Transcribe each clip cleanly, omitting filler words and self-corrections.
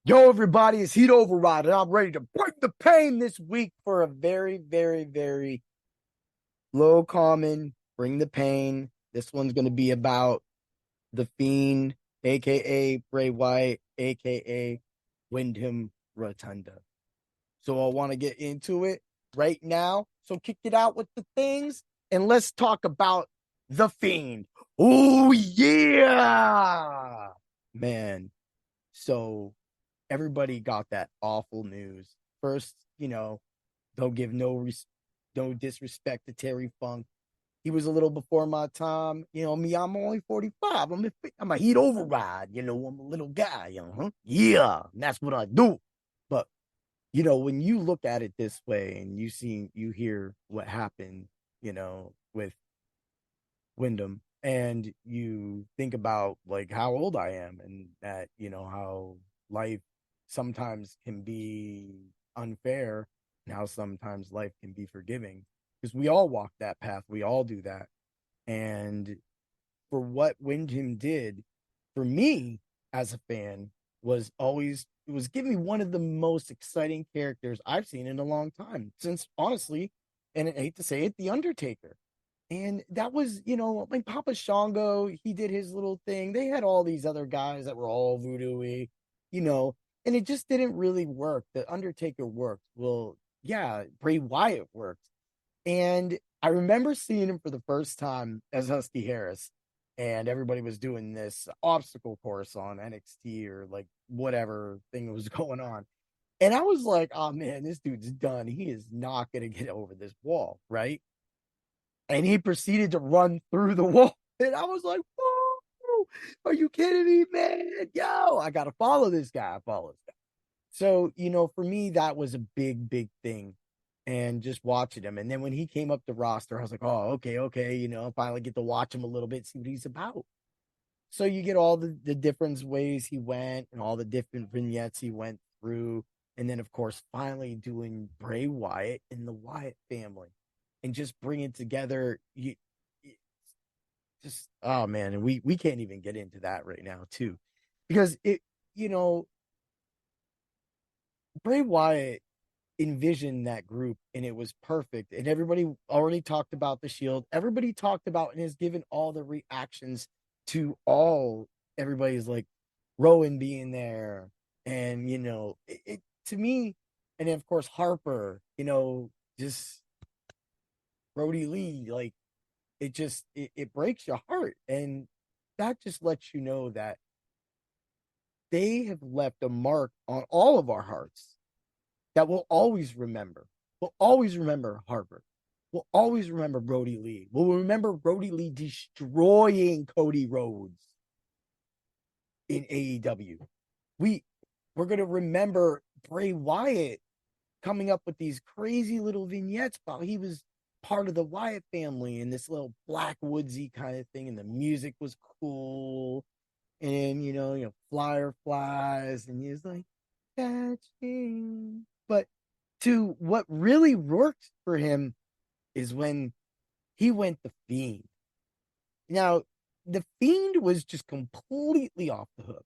Yo, everybody, it's Heat Override, and I'm ready to break the pain this week for a very, very, very low common. Bring the pain. This one's going to be about the Fiend, aka Bray Wyatt, aka Windham Rotunda. So I want to get into it right now. So kick it out with the things, and let's talk about the Fiend. Oh yeah, man. So everybody got that awful news. First, don't give no disrespect to Terry Funk. He was a little before my time. You know me, I'm only 45. I'm a heat override. I'm a little guy. Yeah, and that's what I do. But when you look at it this way, and you hear what happened, with Wyndham, and you think about like how old I am, and that how life sometimes can be unfair, and how sometimes life can be forgiving, because we all walk that path, we all do that. And for what Wyndham did for me as a fan it was giving me one of the most exciting characters I've seen in a long time, since honestly, and I hate to say it, The Undertaker. And that was, like Papa Shango, he did his little thing. They had all these other guys that were all voodoo-y, you know, and it just didn't really work. The Undertaker worked. Well, yeah, Bray Wyatt worked. And I remember seeing him for the first time as Husky Harris. And everybody was doing this obstacle course on NXT or like whatever thing was going on. And I was like, oh man, this dude's done. He is not going to get over this wall, right? And he proceeded to run through the wall. And I was like, whoa, are you kidding me, man? Yo, I got to follow this guy. I follow this guy. So, for me, that was a big, big thing. And just watching him. And then when he came up the roster, I was like, oh, okay, finally get to watch him a little bit, see what he's about. So you get all the different ways he went and all the different vignettes he went through. And then, of course, finally doing Bray Wyatt and the Wyatt family and just bringing together just, oh man. And we can't even get into that right now, too, because you know, Bray Wyatt envisioned that group and it was perfect. And everybody already talked about the Shield. Everybody talked about and has given all the reactions to all everybody's like Rowan being there. And it to me, and then of course Harper, just Brody Lee, like it breaks your heart. And that just lets you know that they have left a mark on all of our hearts that we'll always remember. We'll always remember Harper. We'll always remember Brody Lee. We'll remember Brody Lee destroying Cody Rhodes in AEW. We we're gonna remember Bray Wyatt coming up with these crazy little vignettes while he was part of the Wyatt family and this little black woodsy kind of thing, and the music was cool, and fireflies, and he was like catching. But to what really worked for him is when he went the Fiend. Now, the Fiend was just completely off the hook.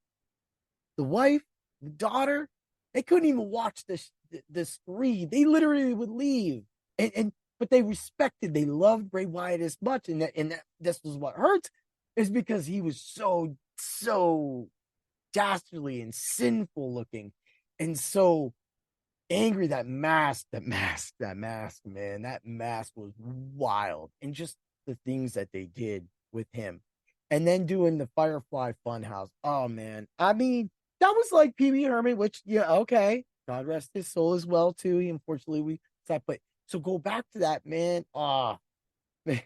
The wife, the daughter, they couldn't even watch the screen. They literally would leave, and but they respected, they loved Bray Wyatt as much, and this was what hurts, is because he was so dastardly and sinful looking, and so angry. That mask, man, that mask was wild. And just the things that they did with him. And then doing the Firefly Funhouse. Oh man. I mean, that was like PB Herman, which, yeah, okay. God rest his soul as well, too. He unfortunately we said, but so go back to that, man. Oh man.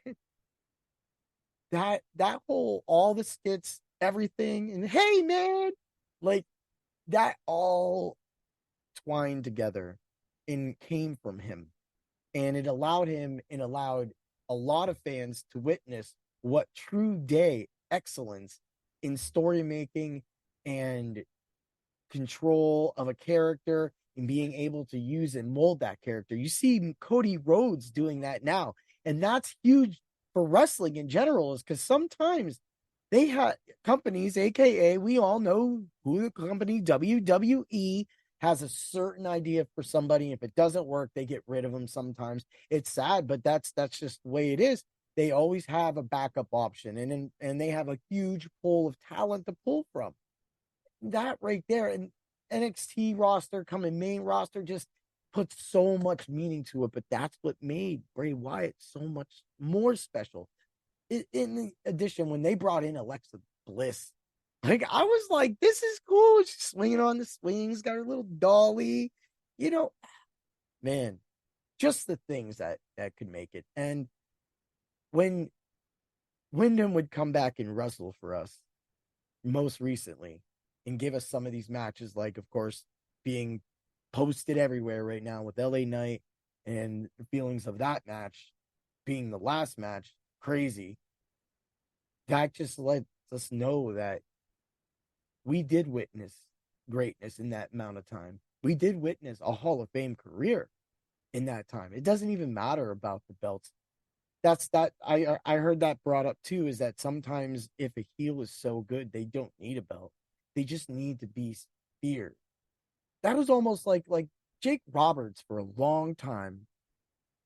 That whole all the skits, everything, and hey man, like that all twined together and came from him. And it allowed him and allowed a lot of fans to witness what true day excellence in story making and control of a character and being able to use and mold that character. You see Cody Rhodes doing that now. And that's huge for wrestling in general, is because sometimes They had companies, aka we all know who the company WWE has a certain idea for somebody. If it doesn't work, they get rid of them sometimes. It's sad, but that's just the way it is. They always have a backup option, and they have a huge pool of talent to pull from. That right there, and NXT roster coming main roster just puts so much meaning to it. But that's what made Bray Wyatt so much more special. In addition, when they brought in Alexa Bliss, like I was like, this is cool. She's swinging on the swings, got her little dolly, you know, man, just the things that could make it. And when Wyndham would come back and wrestle for us most recently and give us some of these matches, like of course being posted everywhere right now with LA Knight and the feelings of that match being the last match, crazy. That just lets us know that we did witness greatness in that amount of time. We did witness a Hall of Fame career in that time. It doesn't even matter about the belts. That's that I heard that brought up too, is that sometimes if a heel is so good, they don't need a belt. They just need to be feared. That was almost like Jake Roberts for a long time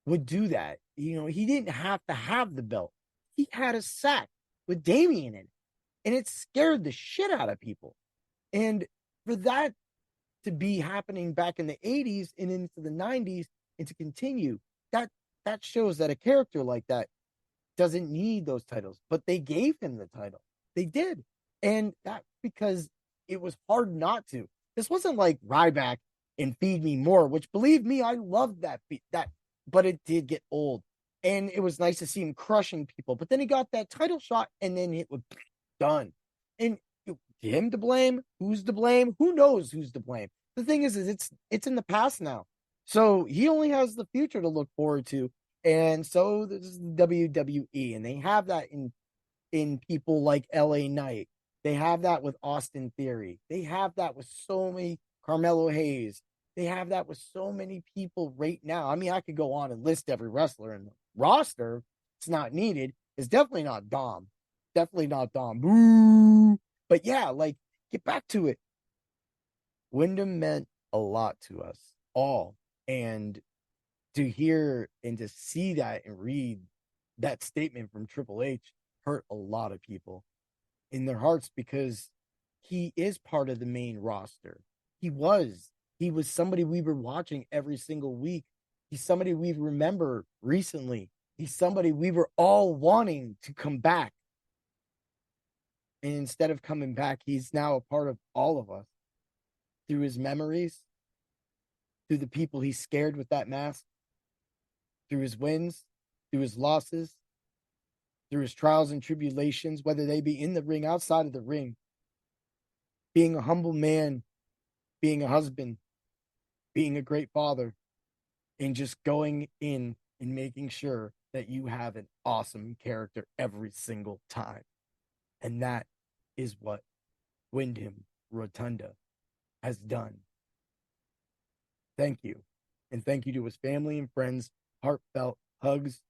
would do that. You know, he didn't have to have the belt. He had a sack with Damien in it, and it scared the shit out of people. And for that to be happening back in the 80s and into the 90s and to continue, that that shows that a character like that doesn't need those titles. But they gave him the title. They did. And that because it was hard not to. This wasn't like Ryback and Feed Me More, which believe me, I loved that, but it did get old. And it was nice to see him crushing people. But then he got that title shot and then it was done. And him to blame? Who's to blame? Who knows who's to blame? The thing is it's in the past now. So he only has the future to look forward to. And so this is the WWE, and they have that in people like LA Knight. They have that with Austin Theory. They have that with so many Carmelo Hayes. They have that with so many people right now. I mean, I could go on and list every wrestler in the roster. It's not needed. It's definitely not Dom. Definitely not Dom. Boo. But yeah, like, get back to it. Wyndham meant a lot to us all. And to hear and to see that and read that statement from Triple H hurt a lot of people in their hearts because he is part of the main roster. He was. He was somebody we were watching every single week. He's somebody we remember recently. He's somebody we were all wanting to come back. And instead of coming back, he's now a part of all of us through his memories, through the people he scared with that mask, through his wins, through his losses, through his trials and tribulations, whether they be in the ring, outside of the ring, being a humble man, being a husband, being a great father, and just going in and making sure that you have an awesome character every single time. And that is what Windham Rotunda has done. Thank you. And thank you to his family and friends, heartfelt hugs,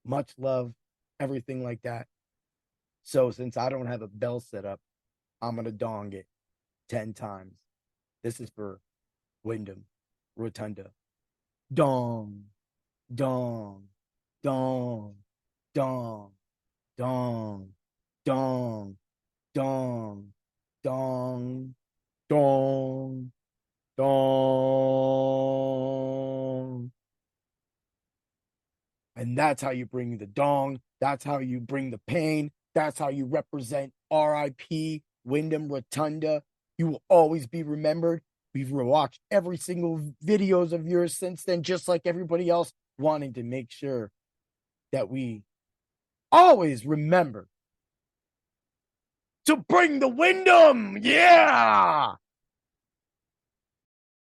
much love, everything like that. So since I don't have a bell set up, I'm going to dong it 10 times. This is for Windham Rotunda. Dong, dong, dong, dong, dong, dong, dong, dong, dong, dong. And that's how you bring the dong. That's how you bring the pain. That's how you represent RIP Windham Rotunda. You will always be remembered. We've watched every single videos of yours since then, just like everybody else, wanting to make sure that we always remember to bring the Windham. Yeah.